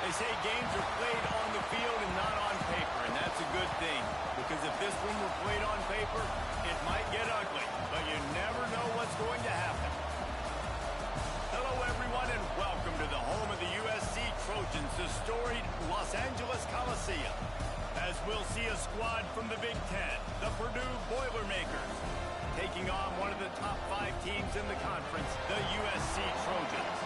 They say games are played on the field and not on paper, and that's a good thing. Because if this one were played on paper, it might get ugly, but you never know what's going to happen. Hello, everyone, and welcome to the home of the USC Trojans, the storied Los Angeles Coliseum. As we'll see a squad from the Big Ten, the Purdue Boilermakers, taking on one of the top 5 teams in the conference, the USC Trojans.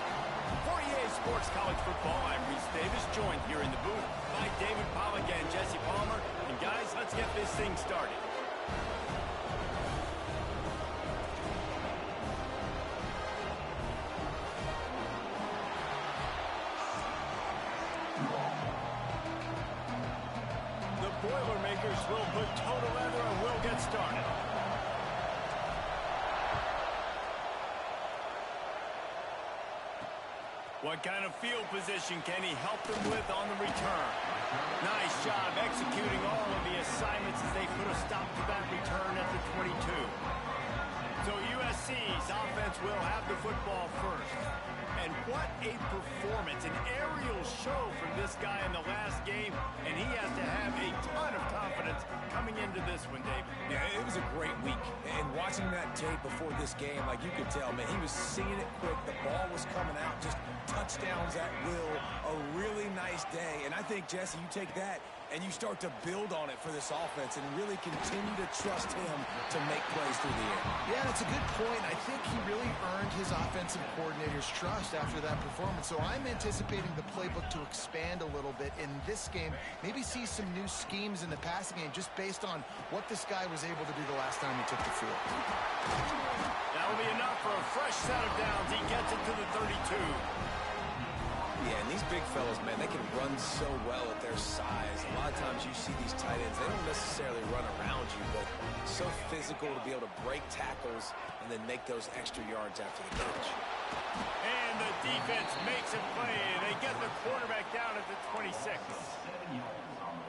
For EA Sports College Football, I'm Reese Davis, joined here in the booth by David Pollack and Jesse Palmer. And guys, let's get this thing started. The Boilermakers will put toe to leather and we'll get started. What kind of field position can he help them with on the return? Nice job executing all of the assignments as they put a stop to that return at the 22. So USC's offense will have the football first. And what a performance, an aerial show from this guy in the last game, and he has to have a ton of confidence coming into this one, David. Yeah, it was a great week, and watching that tape before this game, like you could tell, man, he was seeing it quick, the ball was coming out, just touchdowns at will, a really nice day, and I think, Jesse, you take that and you start to build on it for this offense and really continue to trust him to make plays through the air. Yeah, that's a good point. I think he really earned his offensive coordinator's trust after that performance. So I'm anticipating the playbook to expand a little bit in this game. Maybe see some new schemes in the passing game just based on what this guy was able to do the last time he took the field. That'll be enough for a fresh set of downs. He gets it to the 32. Yeah, and these big fellas, man, they can run so well at their size. A lot of times you see these tight ends, they don't necessarily run around you, but so physical to be able to break tackles and then make those extra yards after the catch. And the defense makes a play. They get the quarterback down at the 26.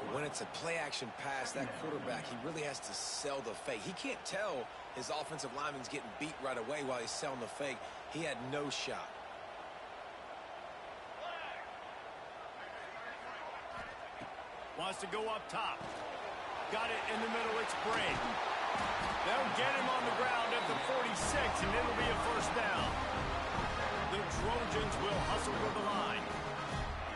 When it's a play-action pass, that quarterback, he really has to sell the fake. He can't tell his offensive lineman's getting beat right away while he's selling the fake. He had no shot. Wants to go up top. Got it in the middle. It's Brady. They'll get him on the ground at the 46, and it'll be a first down. The Trojans will hustle to the line.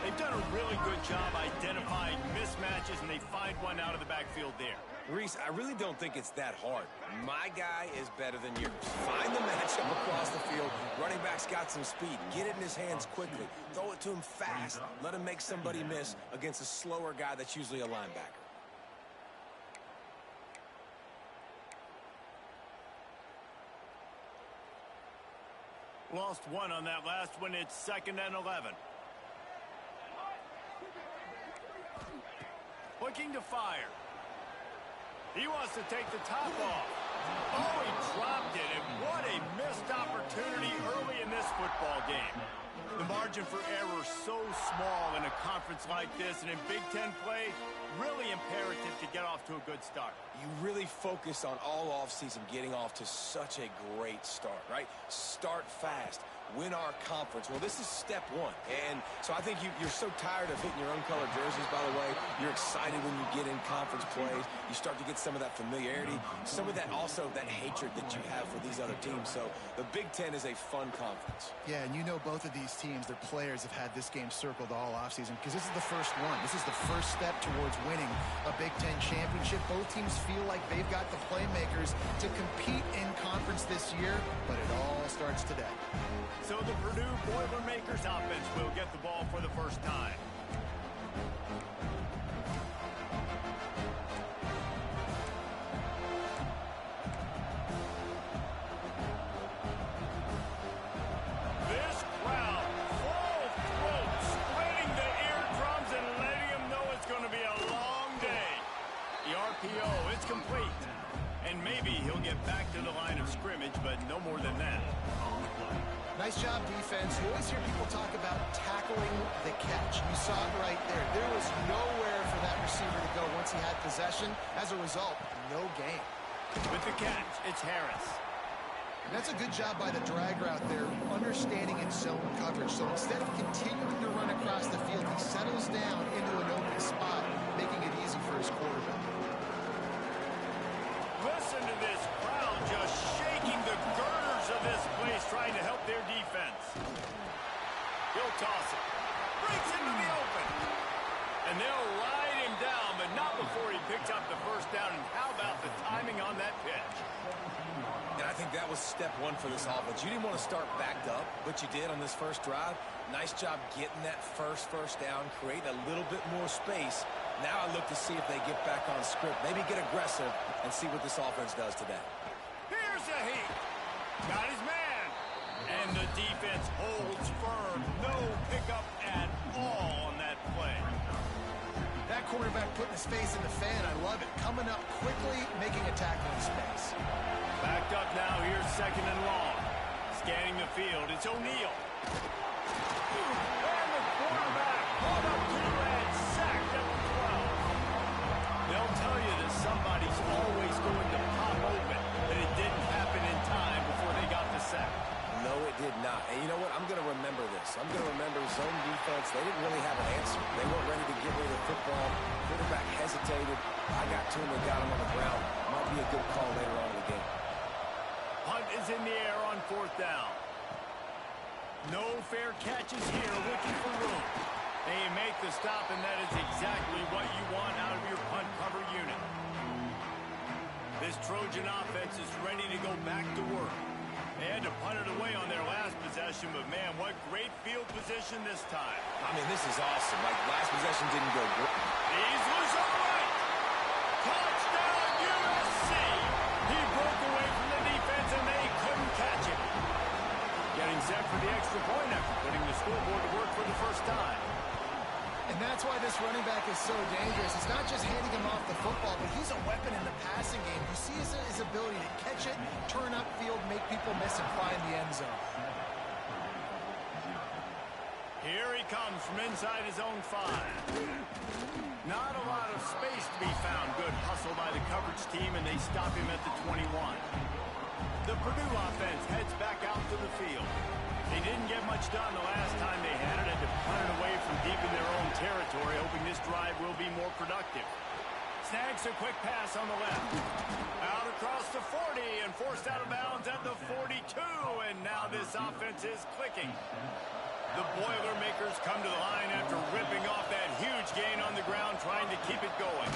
They've done a really good job identifying mismatches, and they find one out of the backfield there. Reese, I really don't think it's that hard. My guy is better than yours. Find the matchup across the field. Running back's got some speed. Get it in his hands quickly. Throw it to him fast. Let him make somebody miss against a slower guy that's usually a linebacker. Lost one on that last one. It's 2nd and 11. Looking to fire. He wants to take the top off. Oh, he dropped it, and what a missed opportunity early in this football game. The margin for error so small in a conference like this, and in Big Ten play, really imperative to get off to a good start. You really focus on all offseason getting off to such a great start, right? Start fast. Win our conference. Well, this is step one. And so I think you're so tired of hitting your own colored jerseys, by the way. You're excited when you get in conference plays. You start to get some of that familiarity, some of that also that hatred that you have for these other teams. So the Big Ten is a fun conference. Yeah, and you know both of these teams, their players have had this game circled all offseason because this is the first one. This is the first step towards winning a Big Ten championship. Both teams feel like they've got the playmakers to compete in conference this year, but it all starts today. So the Purdue Boilermakers offense will get the ball for the first time. This crowd, full throat, splitting the eardrums and letting them know it's going to be a long day. The RPO, it's complete. And maybe he'll get back to the line of scrimmage, but no more than that. Nice job, defense. You always hear people talk about tackling the catch. You saw it right there. There was nowhere for that receiver to go once he had possession. As a result, no gain. With the catch, it's Harris. And that's a good job by the drag route there, understanding its zone coverage. So instead of continuing to run across the field, he settled down into an open spot, making it easy for his quarterback. Listen to this crowd just shaking the girders of this place, trying to help their defense. He'll toss it. Breaks into the open. And they'll ride him down, but not before he picks up the first down. And how about the timing on that pitch? And I think that was step one for this offense. You didn't want to start backed up, but you did on this first drive. Nice job getting that first down, creating a little bit more space. Now I look to see if they get back on script. Maybe get aggressive and see what this offense does today. Here's a heat. Got his man. And the defense holds firm. No pickup at all on that play. That quarterback putting his face in the fan, I love it. Coming up quickly, making a tackle in space. Backed up now, here's second and long. Scanning the field, it's O'Neal. And the quarterback caught up to and sacked at the 12. They'll tell you that somebody's always going to pop open, but it didn't happen in time before they got the sack. No, it did not. And you know what? I'm going to remember this. I'm going to remember zone defense. They didn't really have an answer. They weren't ready to get rid of the football. Quarterback hesitated. I got to him and got him on the ground. Might be a good call later on in the game. Hunt is in the air on fourth down. No fair catches here, looking for room. They make the stop, and that is exactly what you want out of your punt cover unit. This Trojan offense is ready to go back to work. They had to punt it away on their last possession, but man, what great field position this time. I mean, this is awesome. Like, last possession didn't go good. He's loose on the right. Touchdown, USC. He broke away from the defense, and they couldn't catch him. Getting set for the extra point after putting the scoreboard to work for the first time. And that's why this running back is so dangerous. It's not just handing him off the football, but he's a weapon in the passing game. You see his ability to catch it, turn upfield, make people miss, and find the end zone. Here he comes from inside his own 5. Not a lot of space to be found. Good hustle by the coverage team, and they stop him at the 21. The Purdue offense heads back out to the field. They didn't get much done the last time they had it. Had to punt it away from deep in their own territory, hoping this drive will be more productive. Snags a quick pass on the left. Out across the 40 and forced out of bounds at the 42. And now this offense is clicking. The Boilermakers come to the line after ripping off that huge gain on the ground, trying to keep it going.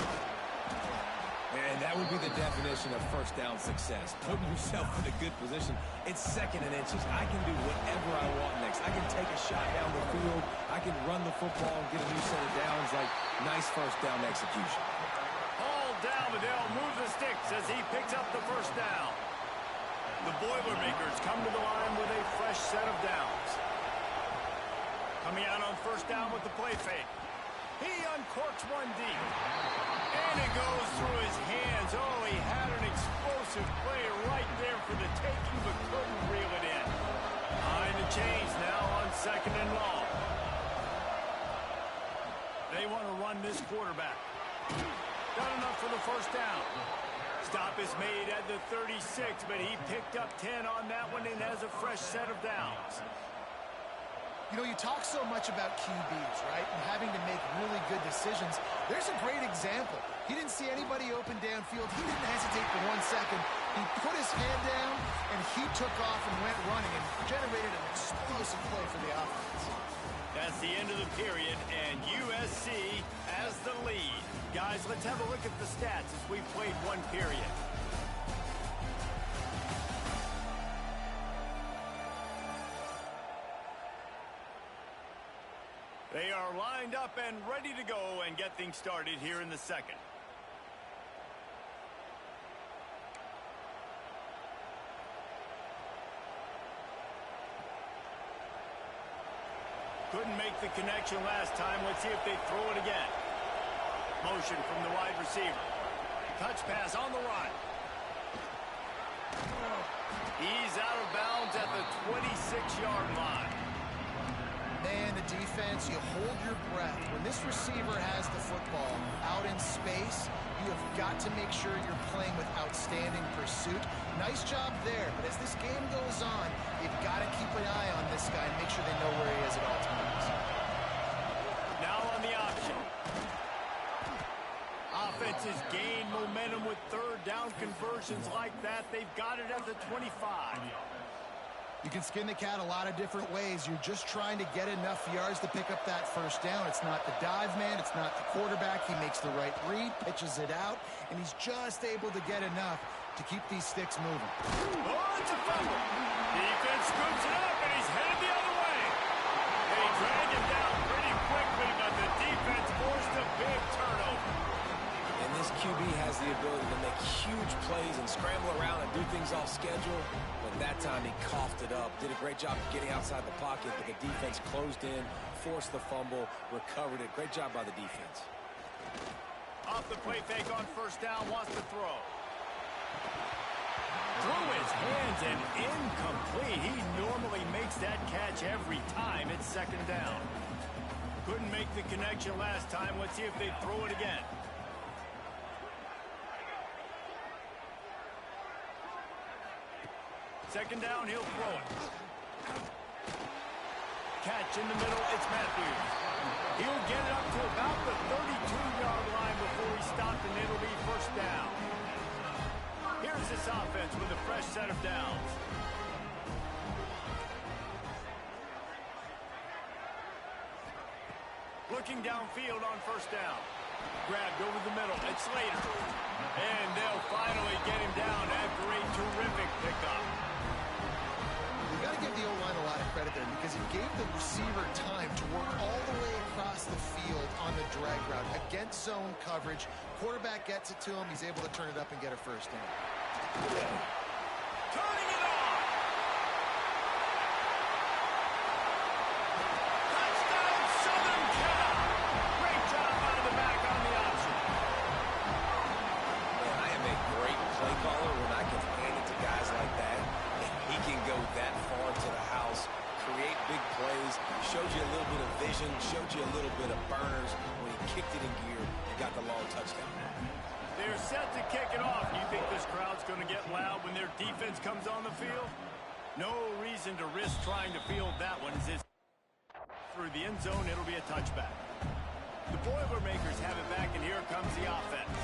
And that would be the definition of first down success. Putting yourself in a good position. It's second and inches. I can do whatever I want next. I can take a shot down the field. I can run the football and get a new set of downs. Like, nice first down execution. Hauled down, but they'll move the sticks as he picks up the first down. The Boilermakers come to the line with a fresh set of downs. Coming out on first down with the play fake. He uncorks one deep. And it goes through his hands. Oh, he had an explosive play right there for the taking, but couldn't reel it in. Behind the chains now on second and long. They want to run this quarterback. Done enough for the first down. Stop is made at the 36, but he picked up 10 on that one and has a fresh set of downs. You know, you talk so much about QBs, right, and having to make really good decisions. There's a great example. He didn't see anybody open downfield. He didn't hesitate for 1 second. He put his head down, and he took off and went running and generated an explosive play for the offense. That's the end of the period, and USC has the lead. Guys, let's have a look at the stats as we've played one period. They are lined up and ready to go and get things started here in the second. Couldn't make the connection last time. Let's see if they throw it again. Motion from the wide receiver. Touch pass on the run. He's out of bounds at the 26-yard line. Man, the defense, you hold your breath. When this receiver has the football out in space, you have got to make sure you're playing with outstanding pursuit. Nice job there, but as this game goes on, you've got to keep an eye on this guy and make sure they know where he is at all times. Now on the option. conversions like that, they've got it at the 25. You can skin the cat a lot of different ways. You're just trying to get enough yards to pick up that first down. It's not the dive man. It's not the quarterback. He makes the right read, pitches it out, and he's just able to get enough to keep these sticks moving. Oh, it's a fumble. Defense scoops it up, and he's headed the other way. They drag him down pretty quickly, but the defense forced a big turnover. And this QB has the ability to make huge plays and scramble around and do things off schedule. But that time he coughed it up, did a great job of getting outside the pocket, but the defense closed in, forced the fumble, recovered it. Great job by the defense. Off the play fake on first down, wants to throw. Through his hands and incomplete. He normally makes that catch every time. It's second down. Couldn't make the connection last time. Let's see if they throw it again. Second down, he'll throw it. Catch in the middle, it's Matthews. He'll get it up to about the 32-yard line before he stopped, and it'll be first down. Here's this offense with a fresh set of downs. Looking downfield on first down. Grabbed over the middle. It's Slater. And they'll finally get him down after a terrific pickup. You got to give the O-line a lot of credit there because it gave the receiver time to work all the way across the field on the drag route against zone coverage. Quarterback gets it to him. He's able to turn it up and get a first down. Turning it on. Touchdown, Southern Cal. Great job out of the back on the option. Man, I am a great play caller when I can hand it to guys like that. He can go that far to the house, create big plays, showed you a little bit of vision, showed you a little bit of burners when he kicked it in gear and got the long touchdown. They're set to kick it off. Do you think this crowd's going to get loud when their defense comes on the field? No reason to risk trying to field that one. As it's through the end zone, it'll be a touchback. The Boilermakers have it back, and here comes the offense.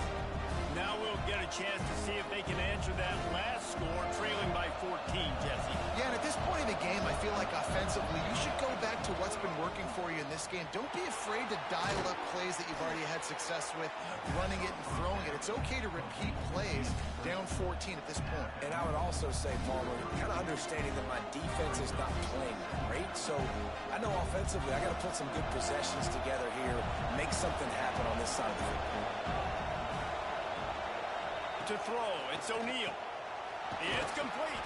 Now we'll get a chance to see if they can answer that last score, trailing by 14, Jesse. Yeah, and at this point in the game, I feel like offensively, you should go back to what's been working for you in this game. Don't be afraid to dial up plays that you've already had success with, running it and throwing it. It's okay to repeat plays down 14 at this point. And I would also say, Palmer, kind of understanding that my defense is not playing great, so I know offensively I got to put some good possessions together here, make something happen on this side of the football. To throw, it's O'Neal. It's complete.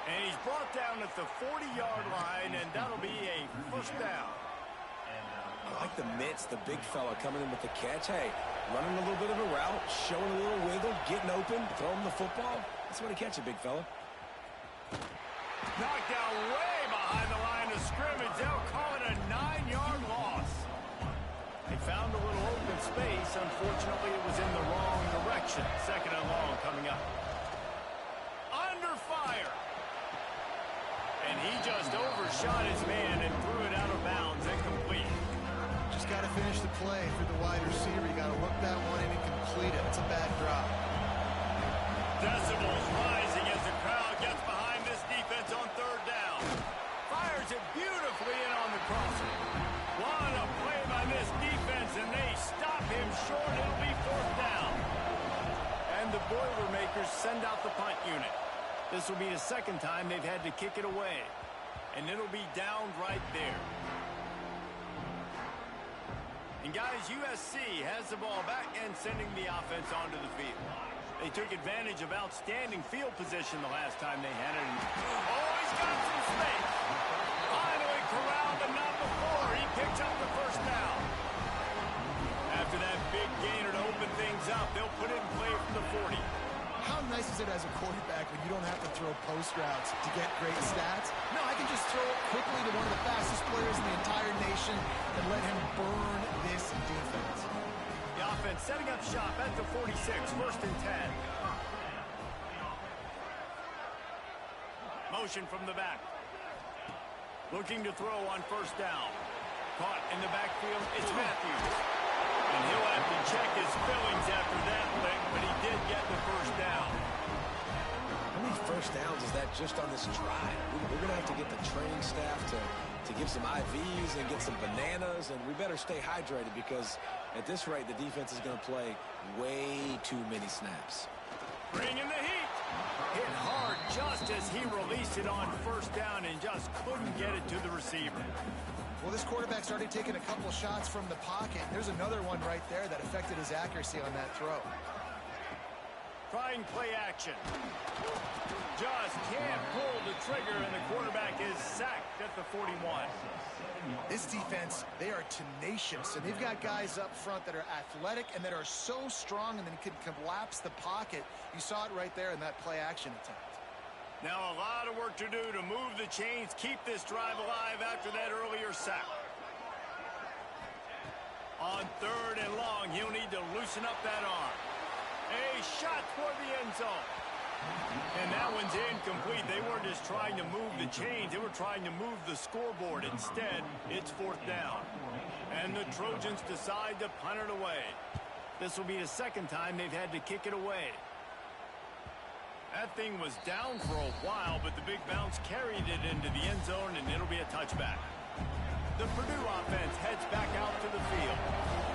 And he's brought down at the 40-yard line, and that'll be a first down. I like the mitts, the big fella coming in with the catch. Hey, running a little bit of a route, showing a little wiggle, getting open, throwing the football. That's when he catch it, big fella. Knocked down way behind the line of scrimmage. They'll call it a 9-yard loss. They found a little open space. Unfortunately, it was in the wrong direction. Second and long coming up. Under fire. And he just overshot his man and threw it out of bounds and complete. Just got to finish the play for the wide receiver. You got to look that one in and complete it. It's a bad drop. Decibels rising as the crowd gets behind this defense on third down. Fires it beautifully in on the crosser. What a play by this defense, and they stop him short. It'll be fourth down. And the Boilermakers send out the punt unit. This will be the second time they've had to kick it away. And it'll be down right there. And guys, USC has the ball back and sending the offense onto the field. They took advantage of outstanding field position the last time they had it. Oh, he's got some space. Finally corralled, but not before. He picks up the first down. After that big gainer to open things up, they'll put it in play from the 40. How nice is it as a quarterback when you don't have to throw post routes to get great stats? No, I can just throw it quickly to one of the fastest players in the entire nation and let him burn this defense. The offense setting up shop at the 46, first and 10. Motion from the back. Looking to throw on first down. Caught in the backfield, it's Matthews. And he'll have to check his fillings after that lick, but he did get the first down. How many first downs is that just on this drive? We're going to have to get the training staff to give some IVs and get some bananas, and we better stay hydrated because at this rate, the defense is going to play way too many snaps. Bring in the heat. Hit hard just as he released it on first down and just couldn't get it to the receiver. Well, this quarterback started taking a couple shots from the pocket. There's another one right there that affected his accuracy on that throw. Trying play action. Just can't pull the trigger, and the quarterback is sacked at the 41. This defense, they are tenacious, and they've got guys up front that are athletic and that are so strong and then can collapse the pocket. You saw it right there in that play action attempt. Now a lot of work to do to move the chains, keep this drive alive after that earlier sack. On third and long, he'll need to loosen up that arm. A shot toward the end zone. And that one's incomplete. They weren't just trying to move the chains. They were trying to move the scoreboard. Instead, it's fourth down. And the Trojans decide to punt it away. This will be the second time they've had to kick it away. That thing was down for a while, but the big bounce carried it into the end zone, and it'll be a touchback. The Purdue offense heads back out to the field.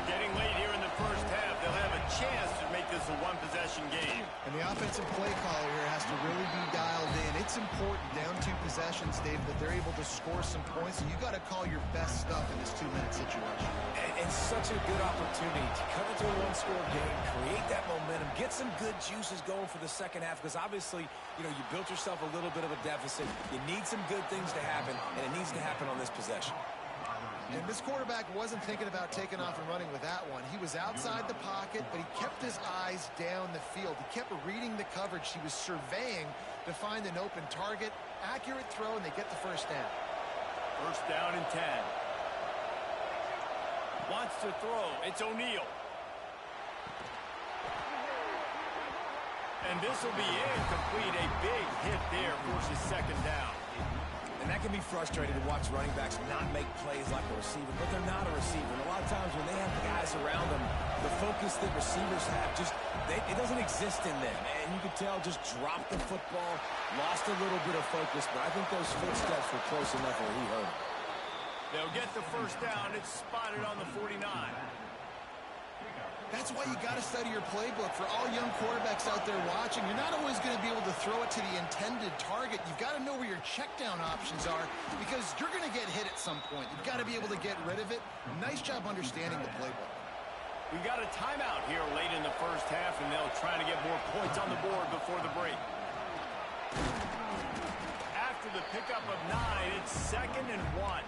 Getting late here in the first half, they'll have a chance to make this a one-possession game. And the offensive play caller here has to really be dialed in. It's important down 2 possessions, Dave, that they're able to score some points, and you got to call your best stuff in this 2-minute situation. And such a good opportunity to come into a one-score game, create that momentum, get some good juices going for the second half, because obviously, you built yourself a little bit of a deficit. You need some good things to happen, and it needs to happen on this possession. And this quarterback wasn't thinking about taking off and running with that one. He was outside the pocket, but he kept his eyes down the field. He kept reading the coverage. He was surveying to find an open target. Accurate throw, and they get the first down. First down and 10. Wants to throw. It's O'Neal. And this will be incomplete. A big hit there forces second down. And that can be frustrating to watch running backs not make plays like a receiver, but they're not a receiver. And a lot of times when they have guys around them, the focus that receivers have it doesn't exist in them. And you could tell just dropped the football, lost a little bit of focus, but I think those footsteps were close enough where he heard it. They'll get the first down. It's spotted on the 49. That's why you got to study your playbook. For all young quarterbacks out there watching, you're not always going to be able to throw it to the intended target. You've got to know where your check down options are because you're going to get hit at some point. You've got to be able to get rid of it. Nice job understanding the playbook. We got a timeout here late in the first half, and they'll try to get more points on the board before the break. After the pickup of 9, it's 2nd and 1.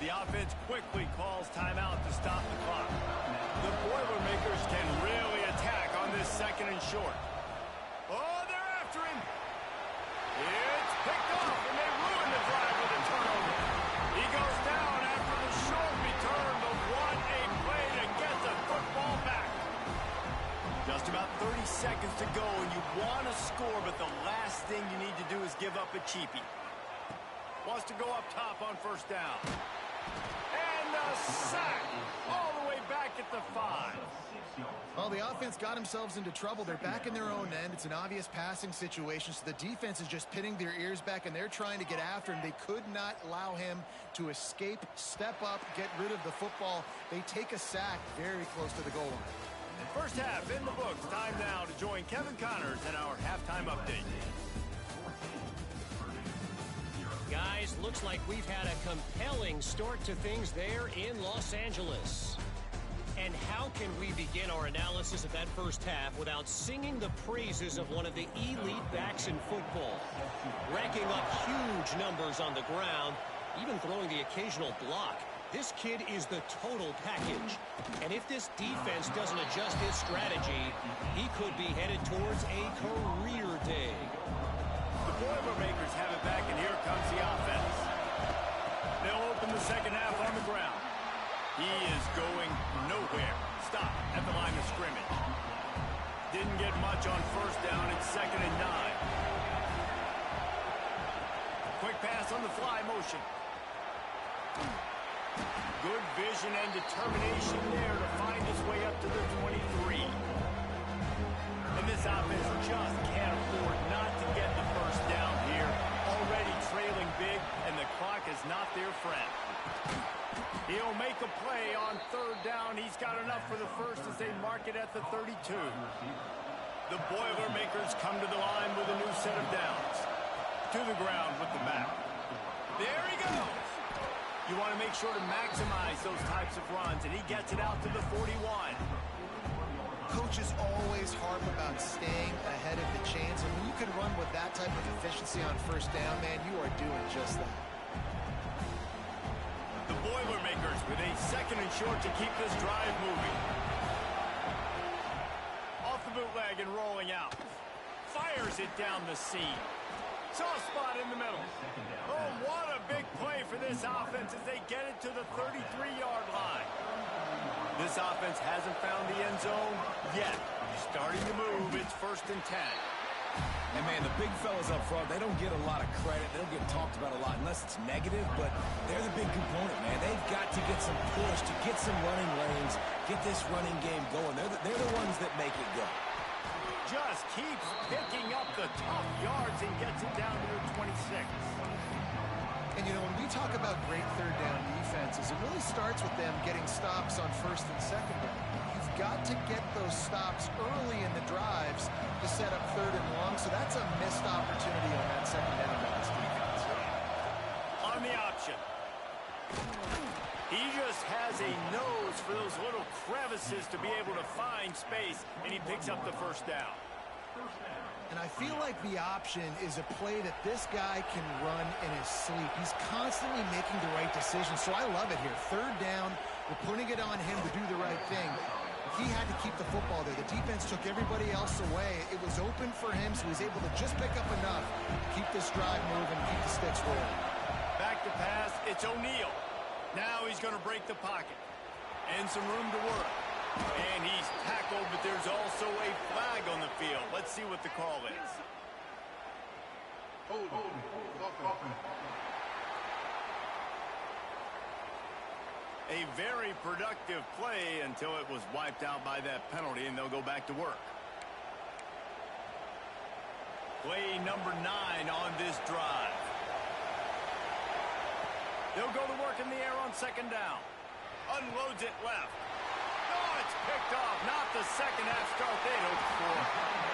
The offense quickly calls timeout to stop the clock. The Boilermakers can really attack on this 2nd and short. Oh, they're after him. It's picked off, and they ruin the drive with a turnover. He goes down after the short return, but what a play to get the football back. Just about 30 seconds to go, and you want to score, but the last thing you need to do is give up a cheapie. Wants to go up top on first down. And a sack all the way back at the 5. Well, the offense got themselves into trouble. They're back in their own end. It's an obvious passing situation, so the defense is just pinning their ears back, and they're trying to get after him. They could not allow him to escape, step up, get rid of the football. They take a sack very close to the goal line. First half in the books. Time now to join Kevin Connors in our halftime update. Guys, looks like we've had a compelling start to things there in Los Angeles. And how can we begin our analysis of that first half without singing the praises of one of the elite backs in football? Racking up huge numbers on the ground, even throwing the occasional block. This kid is the total package. And if this defense doesn't adjust his strategy, he could be headed towards a career day. The Boilermakers have it back, and here comes the offense. They'll open the second half on the ground. He is going nowhere. Stop at the line of scrimmage. Didn't get much on first down. It's 2nd and 9. Quick pass on the fly motion. Good vision and determination there to find his way up to the 23. And this offense just can't afford not to get the first down here. Already trailing big, and the clock is not their friend. He'll make a play on third down. He's got enough for the first as they mark it at the 32. The Boilermakers come to the line with a new set of downs. To the ground with the back. There he goes. You want to make sure to maximize those types of runs, and he gets it out to the 41. Coaches always harp about staying ahead of the chains, and when you can run with that type of efficiency on first down, man, you are doing just that. The Boilermakers with a second and short to keep this drive moving. Off the bootleg and rolling out. Fires it down the seam. Soft spot in the middle. Oh, what a big play for this offense as they get it to the 33-yard line. This offense hasn't found the end zone yet. Starting to move, it's 1st and 10. And, man, the big fellas up front, they don't get a lot of credit. They don't get talked about a lot unless it's negative, but they're the big component, man. They've got to get some push, to get some running lanes, get this running game going. They're the ones that make it go. Just keeps picking up the tough yards and gets it down to the 26. And, you know, when we talk about great third down defenses, it really starts with them getting stops on first and second down. You've got to get those stops early in the drives to set up third and long, so that's a missed opportunity on that second down by this defense. On the option. He just has a nose for those little crevices to be able to find space, and he picks up the first down. And I feel like the option is a play that this guy can run in his sleep. He's constantly making the right decision, so I love it here. Third down, we're putting it on him to do the right thing. He had to keep the football there. The defense took everybody else away. It was open for him, so he was able to just pick up enough to keep this drive moving, keep the sticks rolling. Back to pass, it's O'Neal. Now he's going to break the pocket. And some room to work. And he's tackled, but there's also a flag on the field. Let's see what the call is. A very productive play until it was wiped out by that penalty, and they'll go back to work. Play number 9 on this drive. They'll go to work in the air on second down. Unloads it left. Oh, it's picked off. Not the second half start they'd hoped for.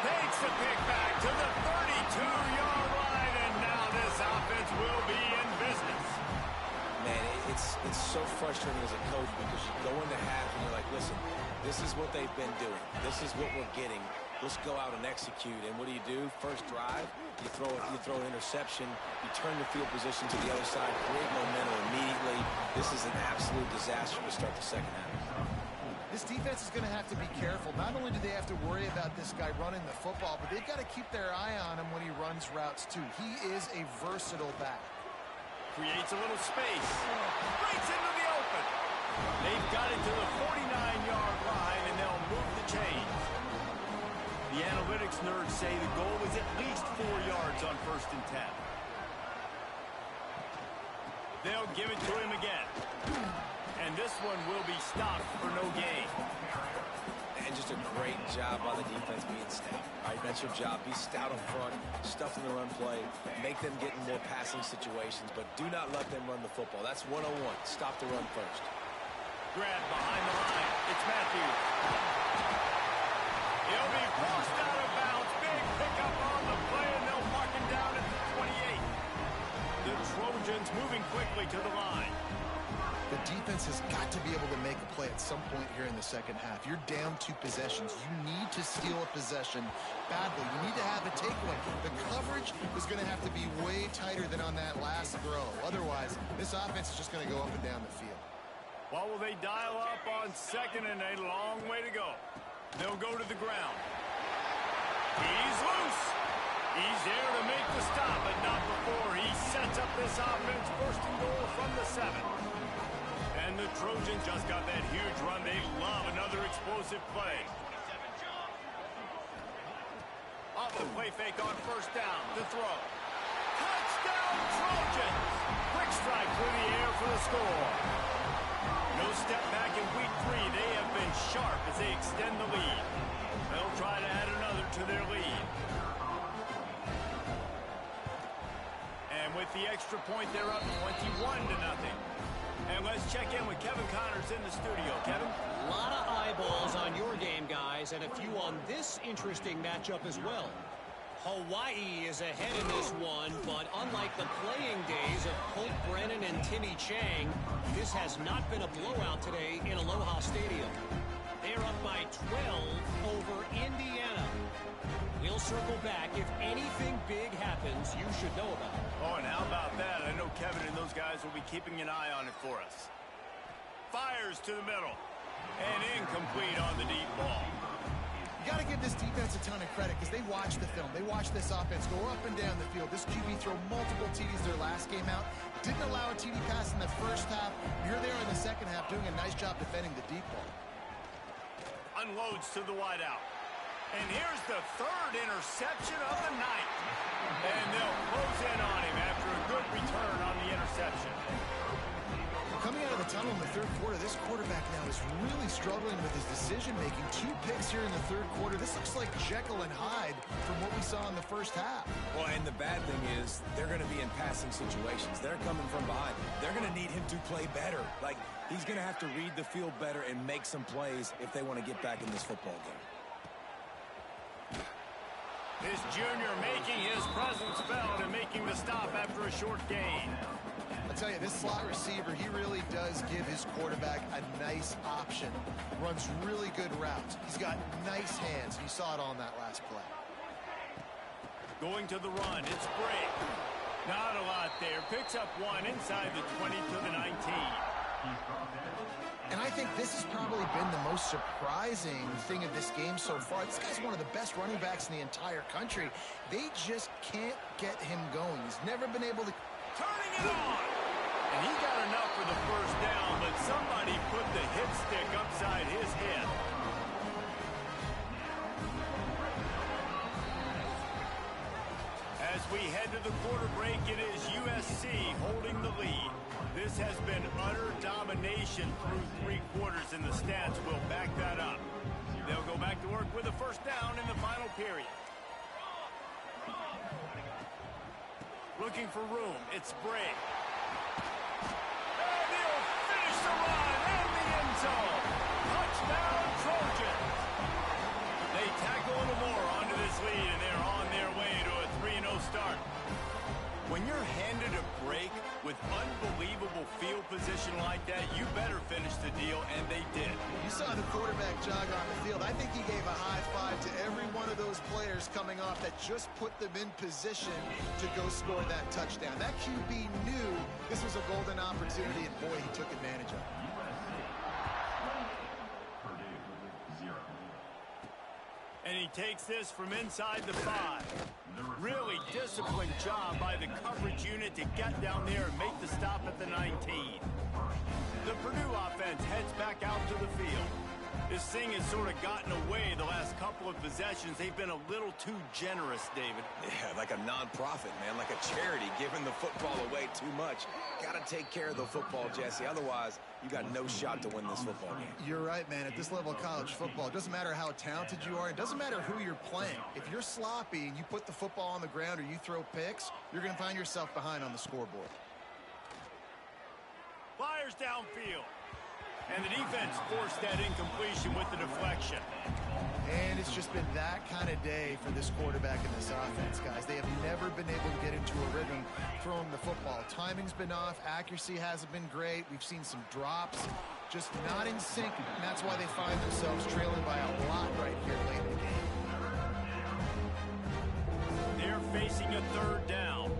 Takes the pick back to the 32-yard line, and now this offense will be in business. Man, it's so frustrating as a coach because you go into half and you're like, listen, this is what they've been doing. This is what we're getting. Let's go out and execute. And what do? First drive, you throw an interception, you turn the field position to the other side, create momentum immediately. This is an absolute disaster to start the second half. This defense is going to have to be careful. Not only do they have to worry about this guy running the football, but they've got to keep their eye on him when he runs routes too. He is a versatile back. Creates a little space. Breaks into the open. They've got it to the 49-yard line, and they'll move the chains. The analytics nerds say the goal is at least 4 yards on 1st and 10. They'll give it to him again. And this one will be stopped for no gain. And just a great job by the defense being stout. All right, that's your job. Be stout up front, stuff in the run play, make them get in more passing situations, but do not let them run the football. That's 101. Stop the run first. Grab behind the line. It's Matthews. He'll be forced out of bounds. Big pickup on the play, and they'll mark him down at the 28. The Trojans moving quickly to the line. The defense has got to be able to make a play at some point here in the second half. You're down 2 possessions. You need to steal a possession badly. You need to have a takeaway. The coverage is going to have to be way tighter than on that last throw. Otherwise, this offense is just going to go up and down the field. Well, will they dial up on second and a long way to go? They'll go to the ground. He's loose. He's there to make the stop, but not before he sets up this offense. 1st and goal from the 7. And the Trojans just got that huge run. They love another explosive play. Off the play fake on 1st down. The throw. Touchdown, Trojans! Quick strike through the air for the score. step back in week 3. They have been sharp as they extend the lead. They'll try to add another to their lead. And with the extra point, they're up 21-0. And let's check in with Kevin Connors in the studio. Kevin? A lot of eyeballs on your game, guys, and a few on this interesting matchup as well. Hawaii is ahead in this one, but unlike the playing days of Colt Brennan and Timmy Chang, this has not been a blowout today in Aloha Stadium. They're up by 12 over Indiana. We'll circle back. If anything big happens, you should know about it. Oh, and how about that? I know Kevin and those guys will be keeping an eye on it for us. Fires to the middle. And incomplete on the deep ball. You got to give this defense a ton of credit because they watch the film. They watch this offense go up and down the field. This QB throw multiple TDs their last game out. Didn't allow a TD pass in the first half. Here they are in the second half doing a nice job defending the deep ball. Unloads to the wideout. And here's the third interception of the night. And they'll close in on him after a good return on the interception. Coming out of the tunnel in the third quarter, this quarterback now is really struggling with his decision-making. 2 picks here in the third quarter. This looks like Jekyll and Hyde from what we saw in the first half. Well, and the bad thing is they're going to be in passing situations. They're coming from behind. They're going to need him to play better. Like, he's going to have to read the field better and make some plays if they want to get back in this football game. This junior making his presence felt and making the stop after a short gain. I tell you, this slot receiver, he really does give his quarterback a nice option. Runs really good routes. He's got nice hands. You saw it on that last play. Going to the run. It's Bray. Not a lot there. Picks up 1 inside the 20 to the 19. And I think this has probably been the most surprising thing of this game so far. This guy's one of the best running backs in the entire country. They just can't get him going. He's never been able to... Turning it on! And he got enough for the first down, but somebody put the hit stick upside his head. As we head to the quarter break, it is USC holding the lead. This has been utter domination through 3 quarters, and the stats will back that up. They'll go back to work with a first down in the final period. Looking for room. It's Bray. And he'll finish the run in the end zone. Touchdown, Trojans. They tack a little more onto this lead, and they're on their way to a 3-0 start. When you're handed a break with unbelievable field position like that, you better finish the deal, and they did. You saw the quarterback jog on the field. I think he gave a high five to every one of those players coming off that just put them in position to go score that touchdown. That QB knew this was a golden opportunity, and boy, he took advantage of it. And he takes this from inside the 5. Really disciplined job by the coverage unit to get down there and make the stop at the 19. The Purdue offense heads back out to the field. This thing has sort of gotten away the last couple of possessions. They've been a little too generous, David. Yeah, like a nonprofit, man, like a charity, giving the football away too much. Got to take care of the football, Jesse. Otherwise, you got no shot to win this football game. You're right, man. At this level of college football, it doesn't matter how talented you are. It doesn't matter who you're playing. If you're sloppy and you put the football on the ground or you throw picks, you're going to find yourself behind on the scoreboard. Fires downfield. And the defense forced that incompletion with the deflection. And it's just been that kind of day for this quarterback and this offense, guys. They have never been able to get into a rhythm throwing the football. Timing's been off. Accuracy hasn't been great. We've seen some drops. Just not in sync. And that's why they find themselves trailing by a lot right here late in the game. They're facing a 3rd down.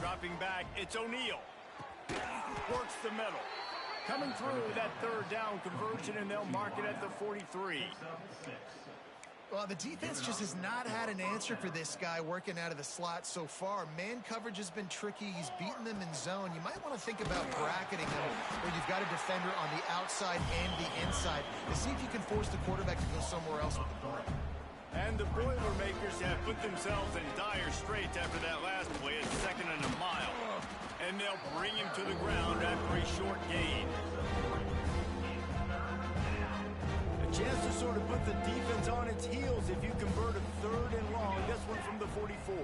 Dropping back, it's O'Neal. Works the middle. Coming through that 3rd down conversion, and they'll mark it at the 43. Well, the defense just has not had an answer for this guy working out of the slot so far. Man coverage has been tricky. He's beaten them in zone. You might want to think about bracketing him where you've got a defender on the outside and the inside to see if you can force the quarterback to go somewhere else with the ball. And the Boilermakers have put themselves in dire straits after that last play at 2nd and a mile. And they'll They'll bring him to the ground after a short gain. A chance to sort of put the defense on its heels if you convert a 3rd and long. This one from the 44.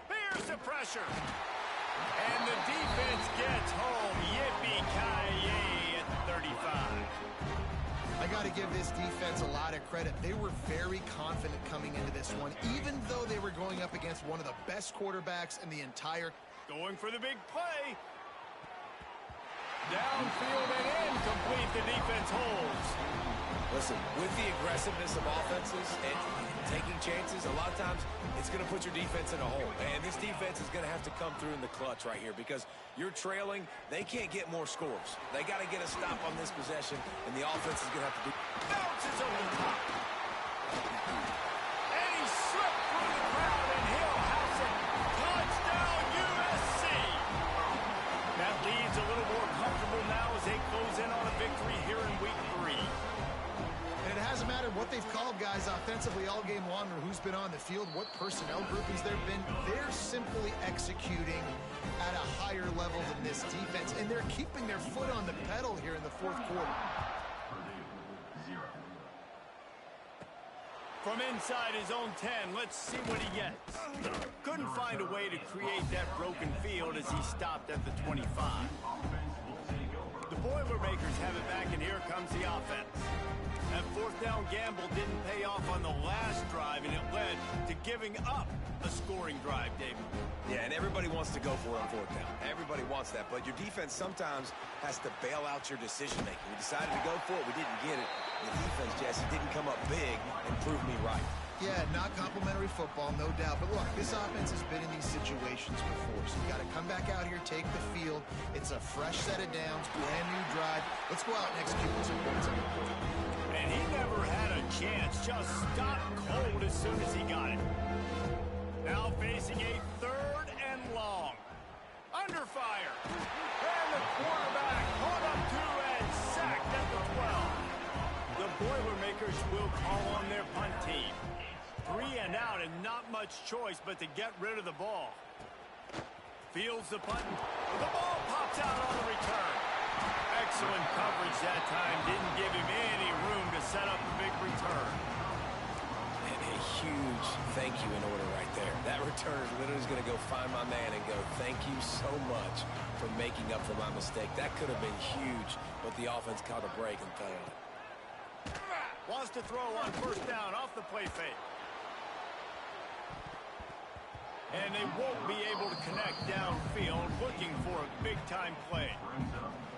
Here's the pressure. And the defense gets home. Yippee-ki-yay at the 35. I got to give this defense a lot of credit. They were very confident coming into this one, even though they were going up against one of the best quarterbacks in the entire... Going for the big play. Downfield and incomplete. The defense holds. Listen, with the aggressiveness of offenses and taking chances, a lot of times it's going to put your defense in a hole. And this defense is going to have to come through in the clutch right here because you're trailing. They can't get more scores. They got to get a stop on this possession, and the offense is going to have to do... Bounces over the top. And he slipped through the crowd, and he'll house it. Touchdown, USC. That leads a little more comfortable now as they close in on a victory here in Week 3. And it hasn't mattered what they've called, guys, offensively all game long, or who's been on the field, what personnel groupings there have been. They're simply executing at a higher level than this defense, and they're keeping their foot on the pedal here in the 4th quarter. From inside his own 10, let's see what he gets. Couldn't find a way to create that broken field as he stopped at the 25. The Boilermakers have it back, and here comes the offense. That 4th down gamble didn't pay off on the last drive, and it led to giving up a scoring drive, David. Yeah, and everybody wants to go for it on 4th down. Everybody wants that, but your defense sometimes has to bail out your decision-making. We decided to go for it. We didn't get it. The defense, Jesse, didn't come up big and prove me right. Yeah, not complimentary football, no doubt. But look, this offense has been in these situations before, so you got to come back out here, take the field. It's a fresh set of downs, brand new drive. Let's go out and execute with some points on the board. And he never had a chance, just stopped cold as soon as he got it. Now facing a 3rd and long. Under fire. And the quarterback caught up to and sacked at the 12. The Boilermakers will call on their punt team. 3 and out and not much choice but to get rid of the ball. Fields the punt. The ball pops out on the return. Excellent coverage that time. Didn't give him any room to set up the big return. And a huge thank you in order right there. That return literally is going to go find my man and go, thank you so much for making up for my mistake. That could have been huge, but the offense caught a break and fell on it. Wants to throw on 1st down off the play fake. And they won't be able to connect downfield, looking for a big-time play.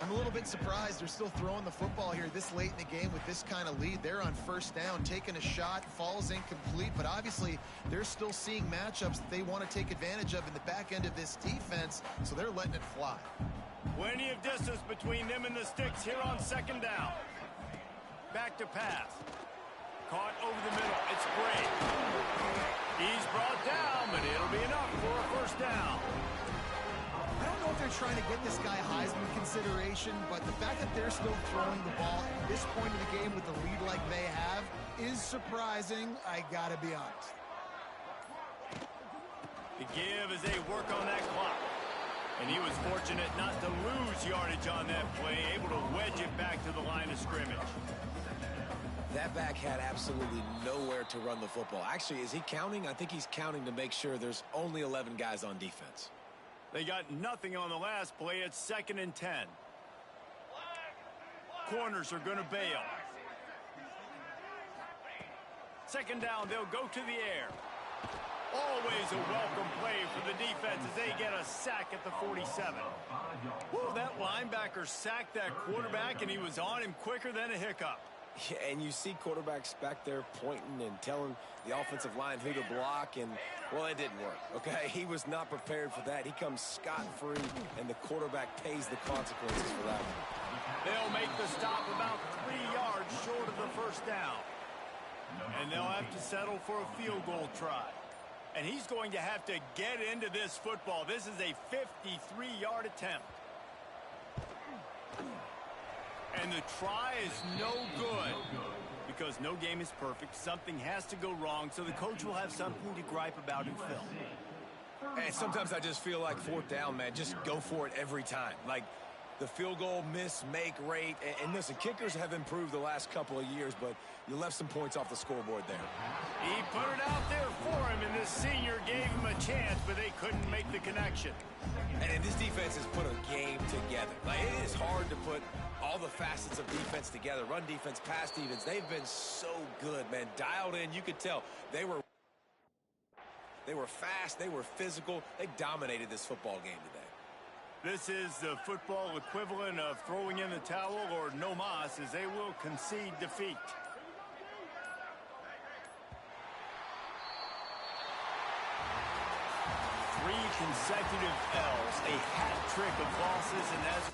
I'm a little bit surprised they're still throwing the football here this late in the game with this kind of lead. They're on 1st down, taking a shot, falls incomplete, but obviously they're still seeing matchups that they want to take advantage of in the back end of this defense, so they're letting it fly. Plenty of distance between them and the sticks here on 2nd down. Back to pass. Caught over the middle. It's great. He's brought down, but it'll be enough for a 1st down. I don't know if they're trying to get this guy Heisman consideration, but the fact that they're still throwing the ball at this point in the game with the lead like they have is surprising, I gotta be honest. The give as they work on that clock. And he was fortunate not to lose yardage on that play, able to wedge it back to the line of scrimmage. That back had absolutely nowhere to run the football. Actually, is he counting? I think he's counting to make sure there's only 11 guys on defense. They got nothing on the last play. It's 2nd and 10. Corners are going to bail. 2nd down, they'll go to the air. Always a welcome play for the defense as they get a sack at the 47. Whoa, that linebacker sacked that quarterback, and he was on him quicker than a hiccup. Yeah, and you see quarterbacks back there pointing and telling the offensive line who to block, and, well, it didn't work, okay? He was not prepared for that. He comes scot-free, and the quarterback pays the consequences for that one. They'll make the stop about 3 yards short of the 1st down. And they'll have to settle for a field goal try. And he's going to have to get into this football. This is a 53-yard attempt. And the try is no good because no game is perfect. Something has to go wrong, so the coach will have something to gripe about in film. And sometimes I just feel like fourth down, man, just go for it every time. Like the field goal miss-make rate. And listen, kickers have improved the last couple of years, but you left some points off the scoreboard there. He put it out there for him, and the senior gave him a chance, but they couldn't make the connection. And this defense has put a game together. Like, it is hard to put all the facets of defense together. Run defense, pass defense. They've been so good, man. Dialed in. You could tell they were fast. They were physical. They dominated this football game today. This is the football equivalent of throwing in the towel or no mas, as they will concede defeat. Three consecutive L's, a hat trick of losses, and as